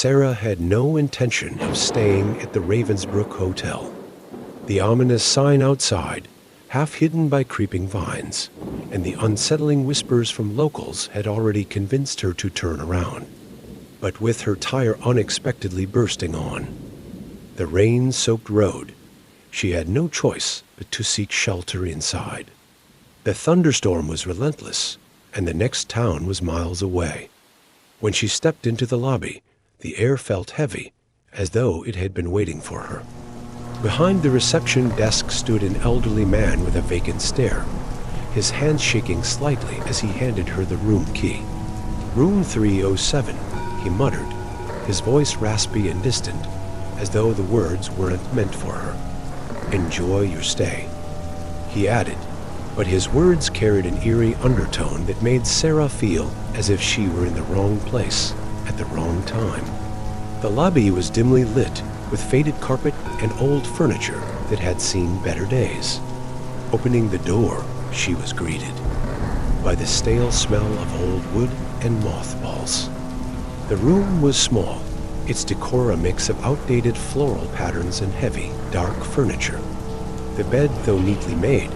Sarah had no intention of staying at the Ravensbrook Hotel. The ominous sign outside, half hidden by creeping vines, and the unsettling whispers from locals had already convinced her to turn around. But with her tire unexpectedly bursting on the rain-soaked road, she had no choice but to seek shelter inside. The thunderstorm was relentless, and the next town was miles away. When she stepped into the lobby, the air felt heavy, as though it had been waiting for her. Behind the reception desk stood an elderly man with a vacant stare, his hands shaking slightly as he handed her the room key. "Room 307, he muttered, his voice raspy and distant, as though the words weren't meant for her. "Enjoy your stay," he added, but his words carried an eerie undertone that made Sarah feel as if she were in the wrong place at the wrong time. The lobby was dimly lit, with faded carpet and old furniture that had seen better days. Opening the door, she was greeted by the stale smell of old wood and mothballs. The room was small, its decor a mix of outdated floral patterns and heavy, dark furniture. The bed, though neatly made,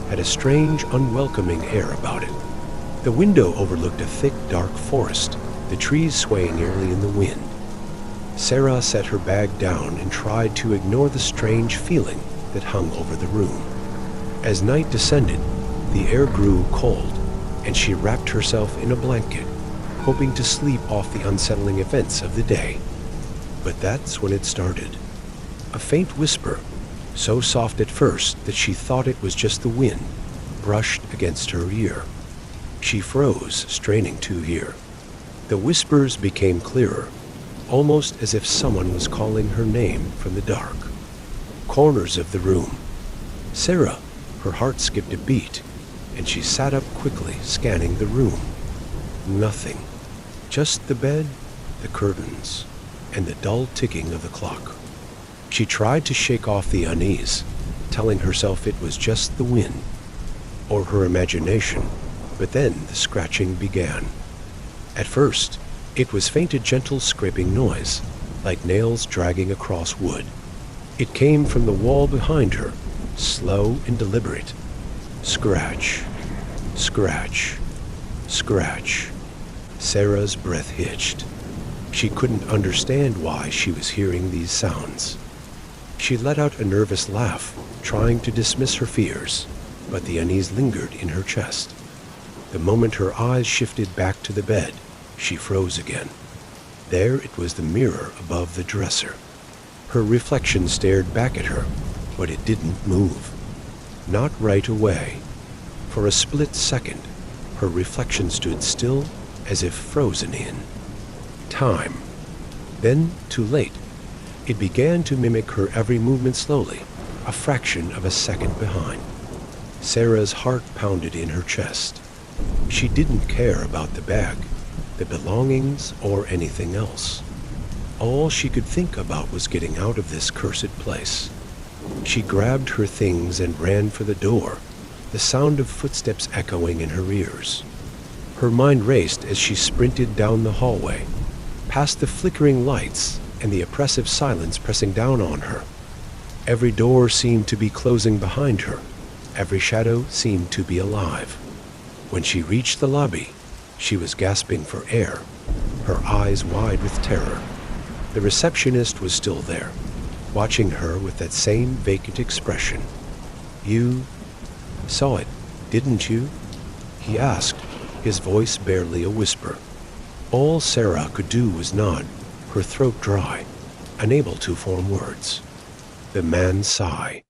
had a strange, unwelcoming air about it. The window overlooked a thick, dark forest, the trees swaying eerily in the wind. Sarah set her bag down and tried to ignore the strange feeling that hung over the room. As night descended, the air grew cold, and she wrapped herself in a blanket, hoping to sleep off the unsettling events of the day. But that's when it started. A faint whisper, so soft at first that she thought it was just the wind, brushed against her ear. She froze, straining to hear. The whispers became clearer, almost as if someone was calling her name from the dark. Corners of the room. Sarah, her heart skipped a beat, and she sat up quickly, scanning the room. Nothing. Just the bed, the curtains, and the dull ticking of the clock. She tried to shake off the unease, telling herself it was just the wind, or her imagination, but then the scratching began. At first, it was faint, a gentle scraping noise, like nails dragging across wood. It came from the wall behind her, slow and deliberate. Scratch, scratch, scratch. Sarah's breath hitched. She couldn't understand why she was hearing these sounds. She let out a nervous laugh, trying to dismiss her fears, but the unease lingered in her chest. The moment her eyes shifted back to the bed, she froze again. There it was, the mirror above the dresser. Her reflection stared back at her, but it didn't move. Not right away. For a split second, her reflection stood still, as if frozen in time. Then, too late, it began to mimic her every movement slowly, a fraction of a second behind. Sarah's heart pounded in her chest. She didn't care about the bag, the belongings, or anything else. All she could think about was getting out of this cursed place. She grabbed her things and ran for the door, the sound of footsteps echoing in her ears. Her mind raced as she sprinted down the hallway, past the flickering lights and the oppressive silence pressing down on her. Every door seemed to be closing behind her. Every shadow seemed to be alive. When she reached the lobby, she was gasping for air, her eyes wide with terror. The receptionist was still there, watching her with that same vacant expression. "You saw it, didn't you?" he asked, his voice barely a whisper. All Sarah could do was nod, her throat dry, unable to form words. The man sighed.